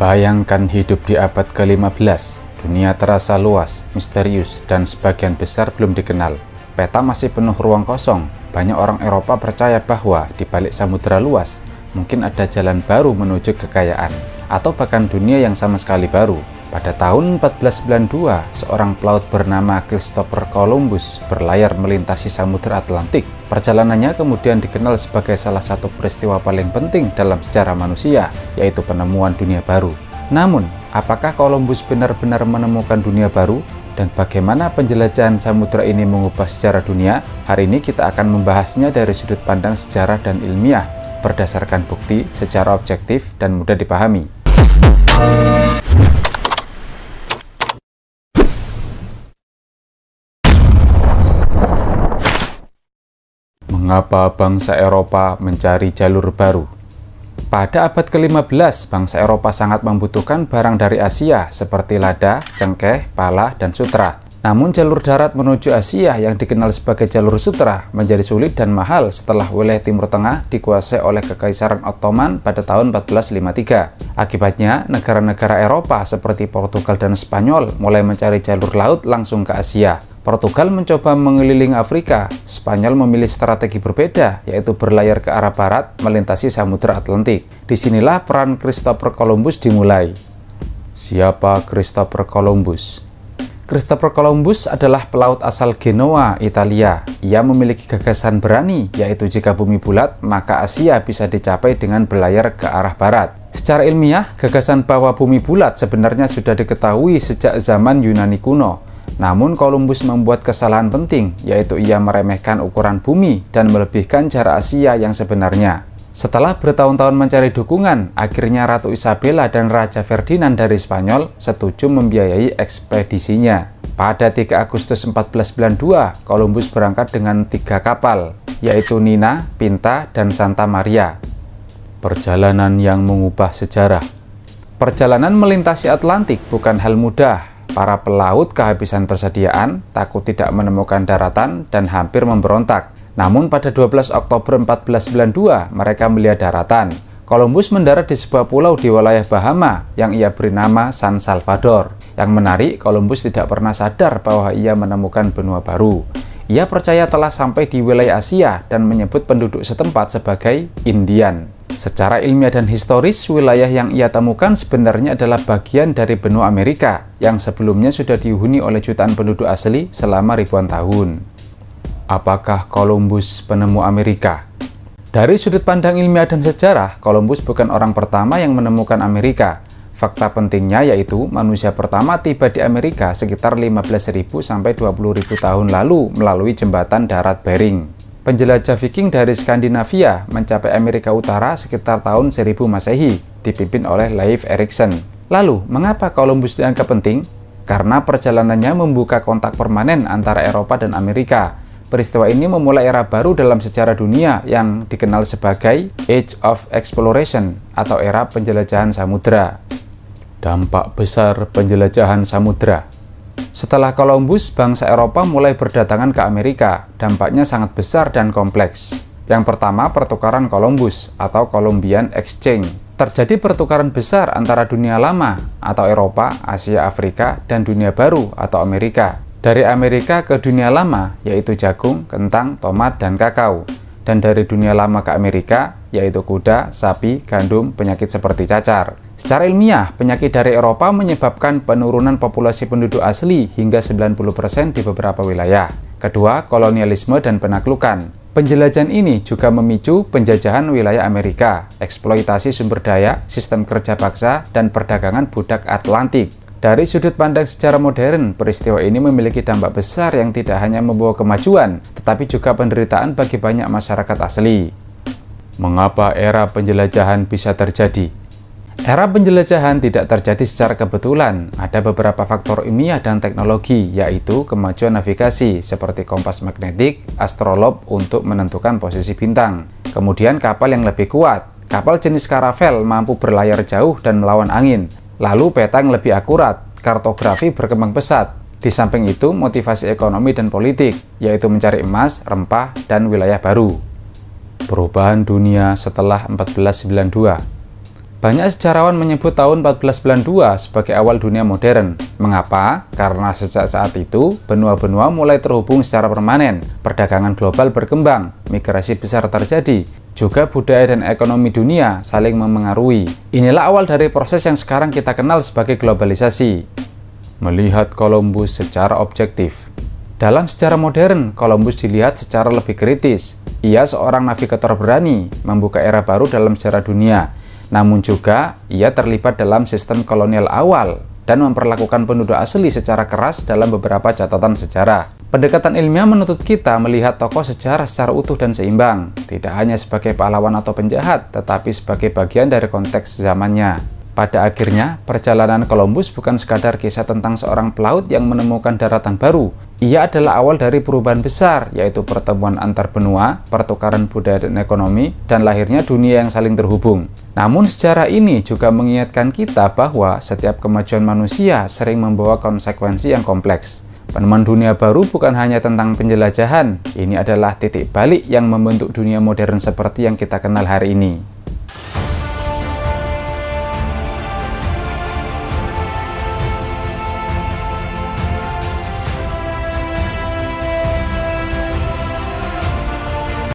Bayangkan hidup di abad ke-15, dunia terasa luas, misterius, dan sebagian besar belum dikenal. Peta masih penuh ruang kosong. Banyak orang Eropa percaya bahwa di balik samudera luas, mungkin ada jalan baru menuju kekayaan, atau bahkan dunia yang sama sekali baru. Pada tahun 1492, seorang pelaut bernama Christopher Columbus berlayar melintasi Samudra Atlantik. Perjalanannya kemudian dikenal sebagai salah satu peristiwa paling penting dalam sejarah manusia, yaitu penemuan dunia baru. Namun, apakah Columbus benar-benar menemukan dunia baru? Dan bagaimana penjelajahan samudra ini mengubah sejarah dunia? Hari ini kita akan membahasnya dari sudut pandang sejarah dan ilmiah, berdasarkan bukti secara objektif dan mudah dipahami. Mengapa bangsa Eropa mencari jalur baru? Pada abad ke-15, bangsa Eropa sangat membutuhkan barang dari Asia seperti lada, cengkeh, pala, dan sutra. Namun jalur darat menuju Asia yang dikenal sebagai jalur sutra menjadi sulit dan mahal setelah wilayah Timur Tengah dikuasai oleh Kekaisaran Ottoman pada tahun 1453. Akibatnya, negara-negara Eropa seperti Portugal dan Spanyol mulai mencari jalur laut langsung ke Asia. Portugal mencoba mengelilingi Afrika, Spanyol memilih strategi berbeda, yaitu berlayar ke arah barat melintasi Samudra Atlantik. Disinilah peran Christopher Columbus dimulai. Siapa Christopher Columbus? Christopher Columbus adalah pelaut asal Genoa, Italia. Ia memiliki gagasan berani, yaitu jika bumi bulat, maka Asia bisa dicapai dengan berlayar ke arah barat. Secara ilmiah, gagasan bahwa bumi bulat sebenarnya sudah diketahui sejak zaman Yunani kuno. Namun Columbus membuat kesalahan penting, yaitu ia meremehkan ukuran bumi dan melebihkan jarak Asia yang sebenarnya. Setelah bertahun-tahun mencari dukungan, akhirnya Ratu Isabella dan Raja Ferdinand dari Spanyol setuju membiayai ekspedisinya. Pada 3 Agustus 1492, Columbus berangkat dengan 3 kapal, yaitu Nina, Pinta, dan Santa Maria. Perjalanan yang mengubah sejarah. Perjalanan melintasi Atlantik bukan hal mudah. Para pelaut kehabisan persediaan, takut tidak menemukan daratan, dan hampir memberontak. Namun pada 12 Oktober 1492, mereka melihat daratan. Columbus mendarat di sebuah pulau di wilayah Bahama yang ia beri nama San Salvador. Yang menarik, Columbus tidak pernah sadar bahwa ia menemukan benua baru. Ia percaya telah sampai di wilayah Asia dan menyebut penduduk setempat sebagai Indian. Secara ilmiah dan historis, wilayah yang ia temukan sebenarnya adalah bagian dari benua Amerika yang sebelumnya sudah dihuni oleh jutaan penduduk asli selama ribuan tahun. Apakah Columbus penemu Amerika? Dari sudut pandang ilmiah dan sejarah, Columbus bukan orang pertama yang menemukan Amerika. Fakta pentingnya yaitu manusia pertama tiba di Amerika sekitar 15.000 sampai 20.000 tahun lalu melalui jembatan darat Bering. Penjelajah Viking dari Skandinavia mencapai Amerika Utara sekitar tahun 1000 Masehi, dipimpin oleh Leif Erikson. Lalu, mengapa Columbus dianggap penting? Karena perjalanannya membuka kontak permanen antara Eropa dan Amerika. Peristiwa ini memulai era baru dalam sejarah dunia yang dikenal sebagai Age of Exploration atau era penjelajahan samudra. Dampak besar penjelajahan samudra. Setelah Columbus, bangsa Eropa mulai berdatangan ke Amerika. Dampaknya sangat besar dan kompleks. Yang pertama, pertukaran Columbus atau Columbian Exchange. Terjadi pertukaran besar antara dunia lama atau Eropa, Asia, Afrika, dan dunia baru atau Amerika. Dari Amerika ke dunia lama, yaitu jagung, kentang, tomat, dan kakao. Dan dari dunia lama ke Amerika, yaitu kuda, sapi, gandum, penyakit seperti cacar. Secara ilmiah, penyakit dari Eropa menyebabkan penurunan populasi penduduk asli hingga 90% di beberapa wilayah. Kedua, kolonialisme dan penaklukan. Penjelajahan ini juga memicu penjajahan wilayah Amerika, eksploitasi sumber daya, sistem kerja paksa, dan perdagangan budak Atlantik. Dari sudut pandang sejarah modern, peristiwa ini memiliki dampak besar yang tidak hanya membawa kemajuan, tetapi juga penderitaan bagi banyak masyarakat asli. Mengapa era penjelajahan bisa terjadi? Era penjelajahan tidak terjadi secara kebetulan. Ada beberapa faktor ilmiah dan teknologi, yaitu kemajuan navigasi seperti kompas magnetik, astrolabe untuk menentukan posisi bintang. Kemudian kapal yang lebih kuat. Kapal jenis karavel mampu berlayar jauh dan melawan angin. Lalu peta yang lebih akurat, kartografi berkembang pesat. Di samping itu, motivasi ekonomi dan politik, yaitu mencari emas, rempah, dan wilayah baru. Perubahan dunia setelah 1492. Banyak sejarawan menyebut tahun 1492 sebagai awal dunia modern. Mengapa? Karena sejak saat itu, benua-benua mulai terhubung secara permanen, perdagangan global berkembang, migrasi besar terjadi, juga budaya dan ekonomi dunia saling memengaruhi. Inilah awal dari proses yang sekarang kita kenal sebagai globalisasi. Melihat Columbus secara objektif. Dalam sejarah modern, Columbus dilihat secara lebih kritis. Ia seorang navigator berani, membuka era baru dalam sejarah dunia. Namun juga, ia terlibat dalam sistem kolonial awal dan memperlakukan penduduk asli secara keras dalam beberapa catatan sejarah. Pendekatan ilmiah menuntut kita melihat tokoh sejarah secara utuh dan seimbang, tidak hanya sebagai pahlawan atau penjahat, tetapi sebagai bagian dari konteks zamannya. Pada akhirnya, perjalanan Columbus bukan sekadar kisah tentang seorang pelaut yang menemukan daratan baru. Ia adalah awal dari perubahan besar, yaitu pertemuan antar benua, pertukaran budaya dan ekonomi, dan lahirnya dunia yang saling terhubung. Namun sejarah ini juga mengingatkan kita bahwa setiap kemajuan manusia sering membawa konsekuensi yang kompleks. Penemuan dunia baru bukan hanya tentang penjelajahan, ini adalah titik balik yang membentuk dunia modern seperti yang kita kenal hari ini.